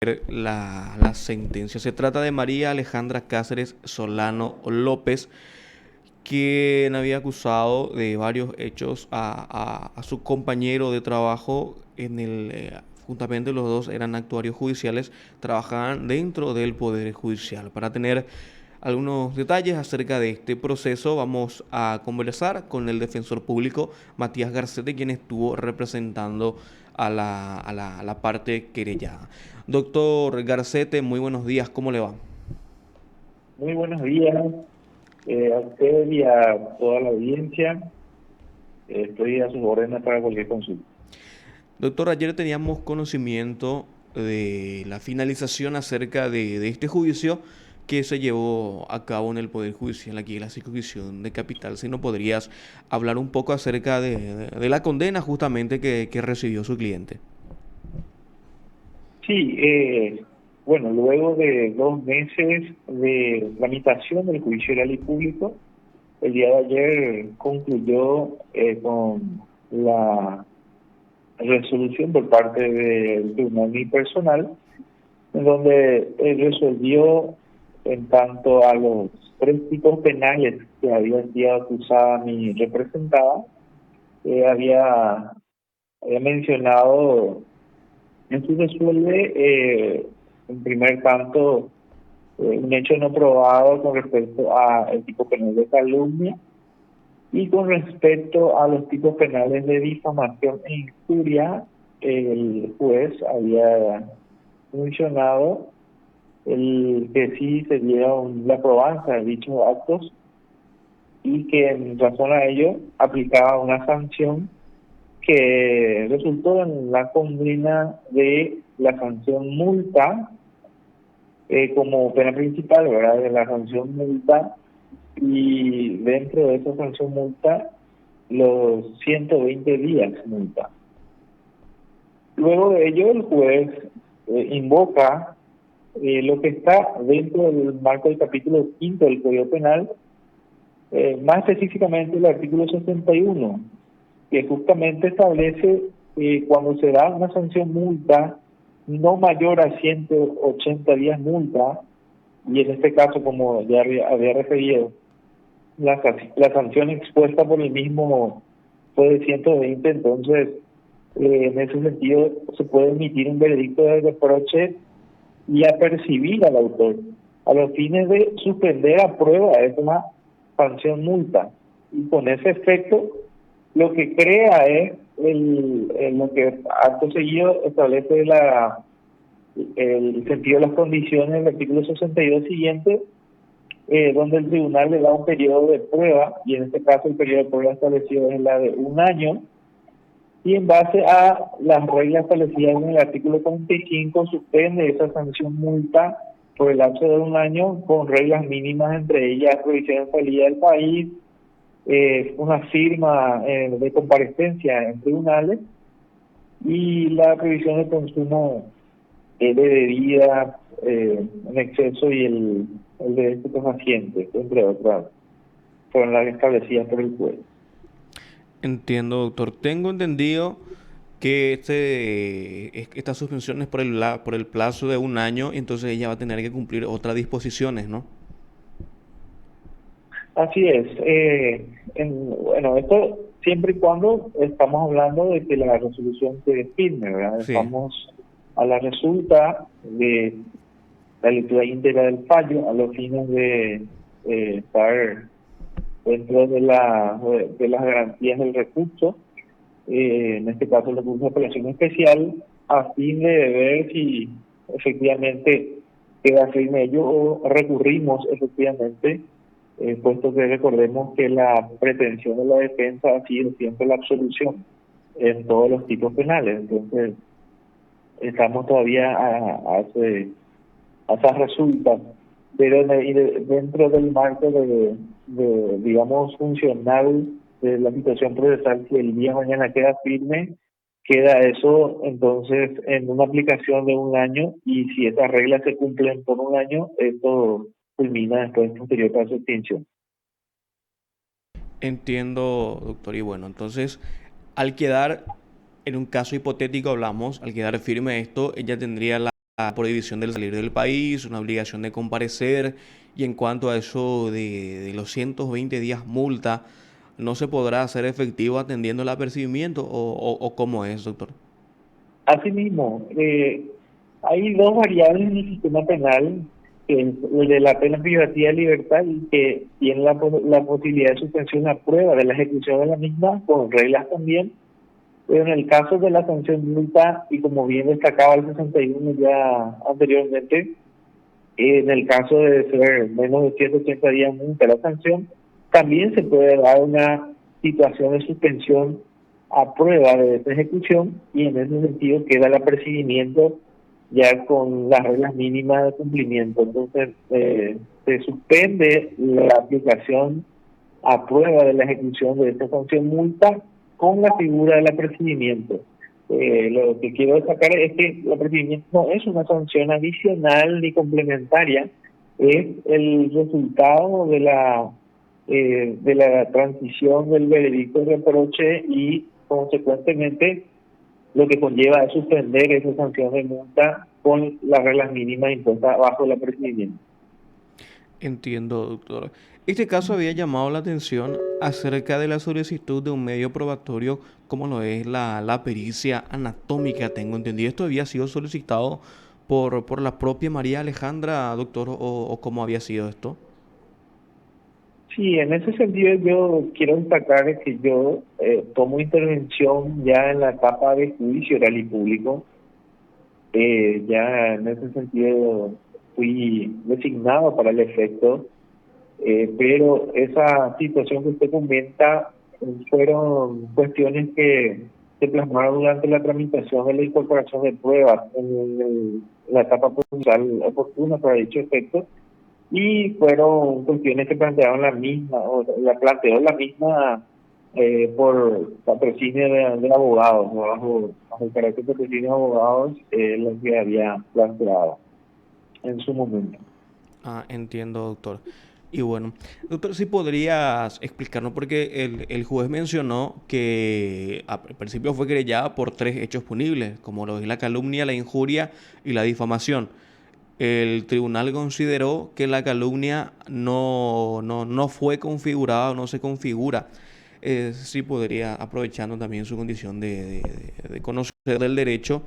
la sentencia. Se trata de María Alejandra Cáceres Solano López, quien había acusado de varios hechos a su compañero de trabajo juntamente los dos eran actuarios judiciales, trabajaban dentro del Poder Judicial. Para tener algunos detalles acerca de este proceso, vamos a conversar con el defensor público Matías Garcete, quien estuvo representando a la parte querellada. Doctor Garcete, muy buenos días, ¿cómo le va? Muy buenos días a usted y a toda la audiencia. Estoy a sus órdenes para cualquier consulta. Doctor, ayer teníamos conocimiento de la finalización acerca de este juicio que se llevó a cabo en el Poder Judicial aquí en la circunscripción de Capital. Si no podrías hablar un poco acerca de la condena justamente que recibió su cliente. Sí, bueno, luego de 2 meses de tramitación del juicio oral y público, el día de ayer concluyó con la resolución por parte del Tribunal Unipersonal, en donde resolvió en tanto a los 3 tipos penales que había sido acusada mi representada. Había mencionado en su resuelve, en primer tanto, un hecho no probado con respecto al tipo penal de calumnia y con respecto a los tipos penales de difamación e injuria. El juez había mencionado que sí se diera la probanza de dichos actos y que en razón a ello aplicaba una sanción que resultó en la condena de la sanción multa como pena principal, ¿verdad? De la sanción multa, y dentro de esa sanción multa los 120 días multa. Luego de ello el juez invoca lo que está dentro del marco del capítulo 5 del Código Penal, más específicamente el artículo 61, que justamente establece cuando se da una sanción multa no mayor a 180 días multa, y en este caso, como ya había referido, la sanción expuesta por el mismo fue de 120. Entonces, en ese sentido, se puede emitir un veredicto de reproche y apercibir al autor a los fines de suspender a prueba esa sanción multa. Y con ese efecto, lo que crea es lo que acto seguido establece el sentido de las condiciones del artículo 62 siguiente, donde el tribunal le da un periodo de prueba, y en este caso el periodo de prueba establecido es la de 1 año, y en base a las reglas establecidas en el artículo 45 suspende esa sanción multa por el lapso de 1 año con reglas mínimas, entre ellas revisión de salida del país, una firma de comparecencia en tribunales y la prohibición de consumo de bebida en exceso y el de estupefacientes, entre otras, fueron las establecidas por el juez. Entiendo, doctor. Tengo entendido que esta suspensión es por el plazo de un año, entonces ella va a tener que cumplir otras disposiciones, ¿no? Así es. Bueno, esto siempre y cuando estamos hablando de que la resolución quede firme, ¿verdad? Sí. Estamos a la resulta de la lectura íntegra del fallo a los fines de estar dentro de las garantías del recurso, en este caso el recurso de apelación especial, a fin de ver si efectivamente queda firme ello o recurrimos efectivamente, puesto que recordemos que la pretensión de la defensa ha sido siempre la absolución en todos los tipos penales. Entonces, estamos todavía a esas resultas, pero dentro del marco digamos, funcional de la situación procesal, si el día de mañana queda firme, queda eso entonces en una aplicación de 1 año, y si esas reglas se cumplen por 1 año, esto culmina después posterior para su extinción. Entiendo, doctor. Y bueno, entonces, al quedar, en un caso hipotético hablamos, al quedar firme esto, ella tendría prohibición de salir del país, una obligación de comparecer, y en cuanto a eso de los 120 días multa, ¿no se podrá hacer efectivo atendiendo el apercibimiento o cómo es, doctor? Asimismo, hay dos variables en el sistema penal, que es el de la pena privativa de libertad y que tiene la posibilidad de suspensión a prueba de la ejecución de la misma, con reglas también. Pero en el caso de la sanción multa, y como bien destacaba el 61 ya anteriormente, en el caso de ser menos de 180 días multa la sanción, también se puede dar una situación de suspensión a prueba de esta ejecución, y en ese sentido queda el apercibimiento ya con las reglas mínimas de cumplimiento. Entonces, se suspende la aplicación a prueba de la ejecución de esta sanción multa con la figura del apercibimiento. Lo que quiero destacar es que el apercibimiento no es una sanción adicional ni complementaria, es el resultado de la transición del veredicto de reproche, y consecuentemente lo que conlleva es suspender esa sanción de multa con las reglas mínimas impuestas bajo el apercibimiento. Entiendo, doctor. Este caso había llamado la atención acerca de la solicitud de un medio probatorio como lo es la pericia anatómica, tengo entendido. ¿Esto había sido solicitado por la propia María Alejandra, doctor, o cómo había sido esto? Sí, en ese sentido yo quiero destacar que yo tomo intervención ya en la etapa de juicio oral y público. Ya en ese sentido fui designado para el efecto, pero esa situación que usted comenta fueron cuestiones que se plasmaron durante la tramitación de la incorporación de pruebas en la etapa procesal oportuna para dicho efecto, y fueron cuestiones que plantearon la misma, o la planteó la misma por patrocinio de abogados, ¿no? Bajo el carácter de patrocinio de abogados, lo que había planteado en su momento. Ah, entiendo, doctor. Y bueno, doctor, si podrías explicarnos, porque el juez mencionó que al principio fue querellada por tres hechos punibles, como lo es la calumnia, la injuria y la difamación. El tribunal consideró que la calumnia no fue configurada o no se configura. Sí podría, aprovechando también su condición de conocer del derecho,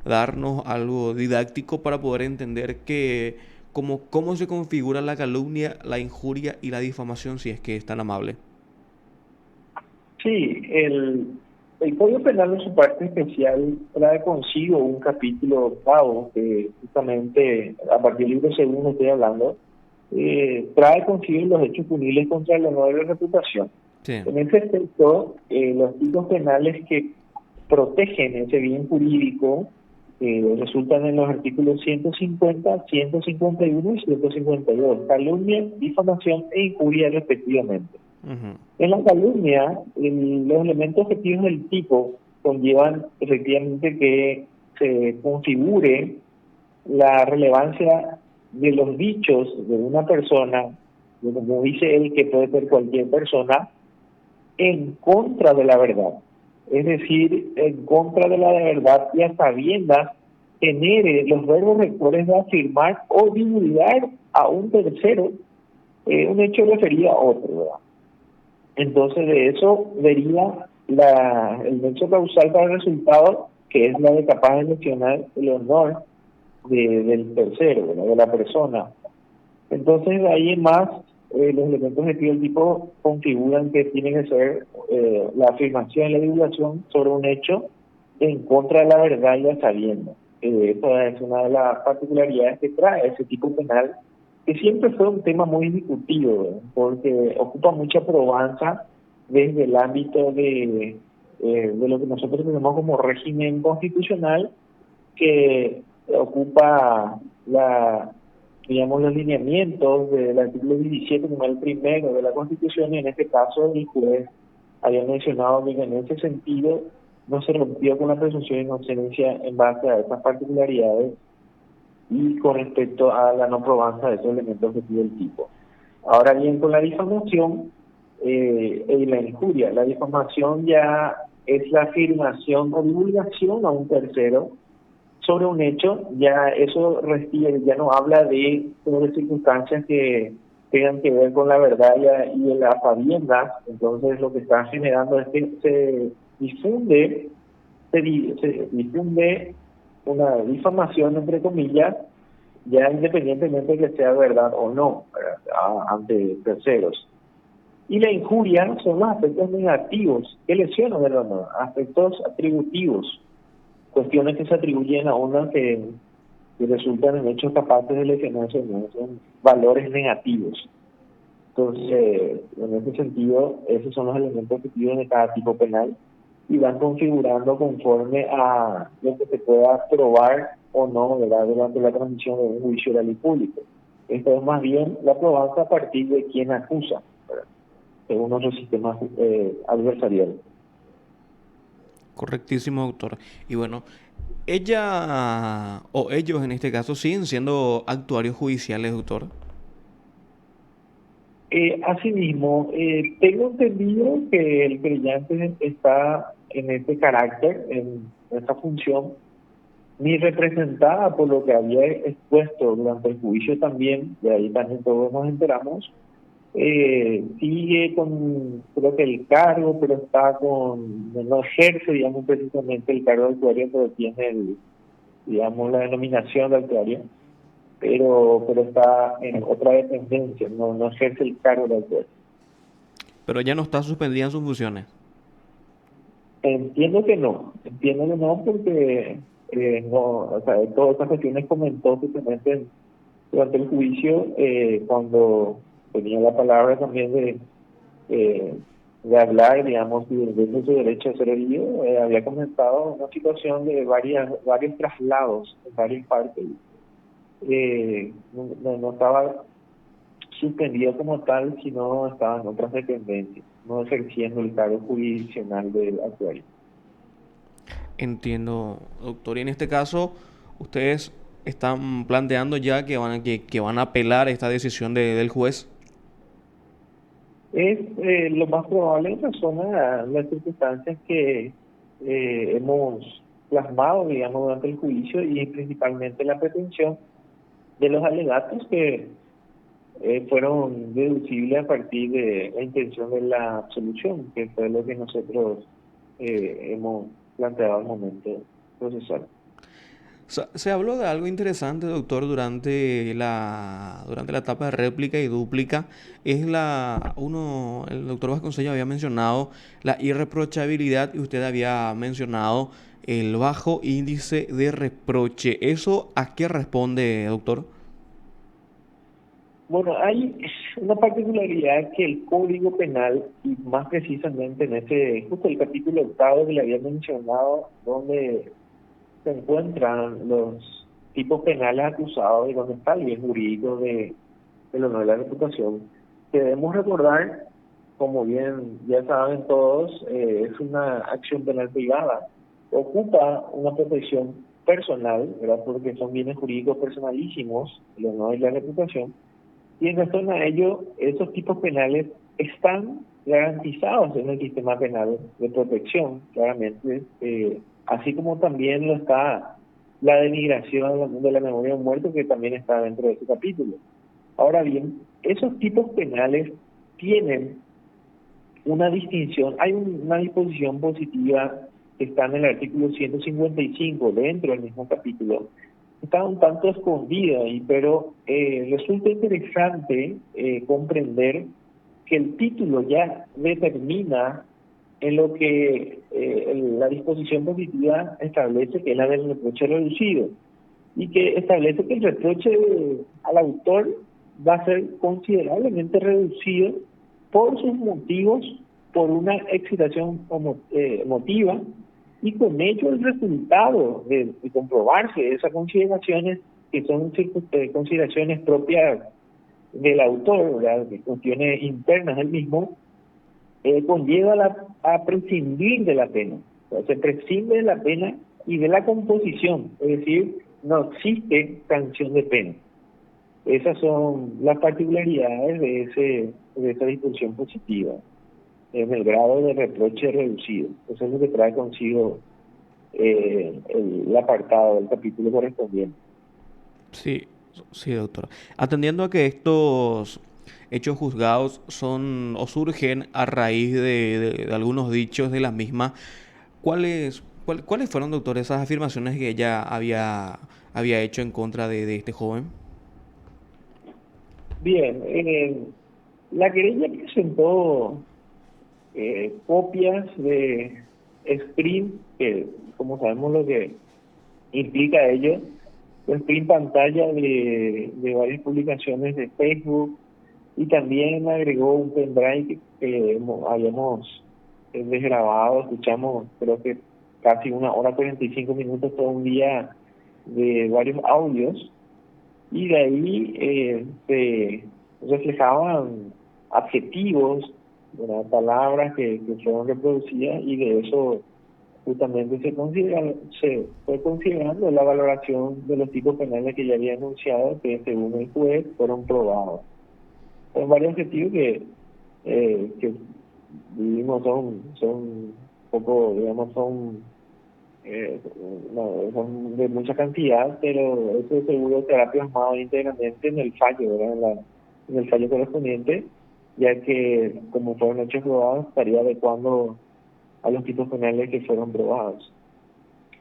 darnos algo didáctico para poder entender que cómo se configura la calumnia, la injuria y la difamación, si es que es tan amable. Sí, el Código Penal en su parte especial trae consigo un capítulo octavo, que justamente a partir del libro segundo estoy hablando, trae consigo los hechos punibles contra el honor y la reputación. Sí. En ese aspecto, los tipos penales que protegen ese bien jurídico resultan en los artículos 150, 151 y 152, calumnia, difamación e injuria respectivamente. Ujú. En la calumnia, los elementos objetivos del tipo conllevan efectivamente que se configure la relevancia de los dichos de una persona, como dice él, que puede ser cualquier persona, en contra de la verdad. Es decir, en contra de la verdad, y a sabiendas genere los verbos rectores de afirmar o divulgar a un tercero un hecho referido a otro, ¿verdad? Entonces de eso vería el nexo causal para el resultado, que es la de capaz de lesionar el honor del tercero, ¿verdad? De la persona. Entonces de ahí en más, los elementos de del tipo configuran que tienen que ser la afirmación y la divulgación sobre un hecho en contra de la verdad y a sabiendas. Esa es una de las particularidades que trae ese tipo penal, que siempre fue un tema muy discutido, ¿verdad? Porque ocupa mucha probanza desde el ámbito de lo que nosotros tenemos como régimen constitucional, que ocupa digamos, los lineamientos del artículo 17, como el primero de la Constitución, y en este caso el juez había mencionado que en ese sentido no se rompió con la presunción de inocencia en base a esas particularidades y con respecto a la no probanza de esos elementos objetivos del tipo. Ahora bien, con la difamación y la injuria, la difamación ya es la afirmación o divulgación a un tercero sobre un hecho, ya eso refiere, ya no habla de sobre circunstancias que tengan que ver con la verdad y la sabienda. Entonces lo que está generando es que difunde, se difunde una difamación, entre comillas, ya independientemente de que sea verdad o no, ¿verdad? Ante terceros. Y la injuria son los aspectos negativos que lesionan el honor, aspectos atributivos, cuestiones que se atribuyen a uno que resultan en hechos capaces de lesionarse, ¿no? Son valores negativos. Entonces, en ese sentido, esos son los elementos objetivos de cada tipo penal y van configurando conforme a lo que se pueda probar o no, ¿verdad?, durante la transmisión de un juicio oral y público. Esto es más bien la probanza a partir de quien acusa, ¿verdad?, según nuestro sistema adversarial. Correctísimo, doctor. Y bueno, ella o ellos en este caso siguen siendo actuarios judiciales, doctor. Asimismo, tengo entendido que el querellante está en este carácter, en esta función, ni representada por lo que había expuesto durante el juicio también, de ahí también todos nos enteramos. Sigue con, creo que el cargo, pero está no ejerce, digamos, precisamente el cargo de actuario, pero tiene digamos, la denominación de actuario, pero está en otra dependencia, no ejerce el cargo de actuario. Pero ya no está suspendida en sus funciones. Entiendo que no porque no, o sea, todas estas cuestiones comentó justamente durante el juicio, cuando tenía la palabra también de hablar, digamos, de su derecho a ser herido. Había comentado una situación de varios traslados en varias partes. No estaba suspendido como tal, sino estaba en otras dependencias, no ejerciendo el cargo jurisdiccional del actuario. Entiendo, doctor. Y en este caso, ustedes están planteando ya que van a apelar esta decisión del juez. Es lo más probable en razón a las circunstancias que hemos plasmado, digamos, durante el juicio y principalmente la pretensión de los alegatos que fueron deducibles a partir de la intención de la absolución, que fue lo que nosotros hemos planteado al momento procesal. Se habló de algo interesante, doctor, durante la etapa de réplica y dúplica. El doctor Vasconcellos había mencionado la irreprochabilidad y usted había mencionado el bajo índice de reproche. ¿Eso a qué responde, doctor? Bueno, hay una particularidad que el Código Penal, y más precisamente en justo el capítulo 8 que le había mencionado, donde se encuentran los tipos penales acusados y donde está el bien jurídico del honor de la reputación, que debemos recordar, como bien ya saben todos, es una acción penal privada, ocupa una protección personal, ¿verdad?, porque son bienes jurídicos personalísimos, el honor y la reputación, y en razón a ello, esos tipos penales están garantizados en el sistema penal de protección, claramente, así como también lo está la denigración de la memoria de un muerto, que también está dentro de ese capítulo. Ahora bien, esos tipos penales tienen una distinción, hay una disposición positiva que está en el artículo 155 dentro del mismo capítulo, está un tanto escondida, pero resulta interesante comprender que el título ya determina en lo que la disposición positiva establece, que es la del reproche reducido, y que establece que el reproche al autor va a ser considerablemente reducido por sus motivos, por una excitación emotiva, y con ello el resultado de comprobarse esas consideraciones, que son consideraciones propias del autor, ¿verdad?, de cuestiones internas del mismo, conlleva a prescindir de la pena. O sea, se prescinde de la pena y de la composición, es decir, no existe sanción de pena. Esas son las particularidades de esa disposición positiva, en el grado de reproche reducido. Eso es lo que trae consigo el apartado del capítulo correspondiente. Sí, sí, doctor. Atendiendo a que estos hechos juzgados son o surgen a raíz de algunos dichos de la misma, ¿cuáles fueron, doctor, esas afirmaciones que ella había hecho en contra de este joven? Bien, la querella presentó copias de screen, que como sabemos lo que implica ello, screen pantalla de varias publicaciones de Facebook, y también agregó un pendrive que habíamos desgrabado, escuchamos creo que casi 1 hora 45 minutos todo un día de varios audios, y de ahí se reflejaban adjetivos, ¿verdad? Palabras que fueron reproducidas, y de eso justamente se fue considerando la valoración de los tipos penales que ya había anunciado, que según el juez fueron probados. Son varios objetivos que vivimos, son un poco, digamos, no, son de mucha cantidad, pero eso seguro será plasmado íntegramente en el fallo, ¿verdad? En el fallo correspondiente, ya que como fueron hechos probados, estaría adecuando a los tipos penales que fueron probados.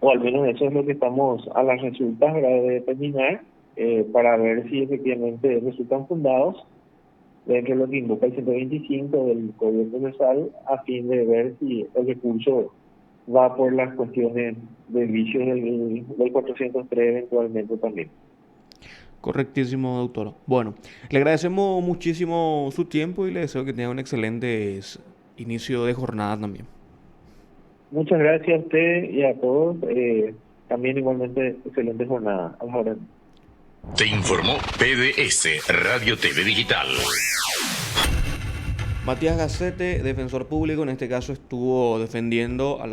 O al menos eso es lo que estamos a las resultas, ¿verdad?, de determinar, para ver si efectivamente resultan fundados dentro de lo que invoca el 125 del Código Procesal, a fin de ver si el recurso va por las cuestiones de vicios del 403 eventualmente también. Correctísimo, doctor. Bueno, le agradecemos muchísimo su tiempo y le deseo que tenga un excelente inicio de jornada también. Muchas gracias a usted y a todos. También igualmente excelente jornada. Ahora. Te informó PDS Radio TV Digital. Matías Gacete, defensor público, en este caso estuvo defendiendo a la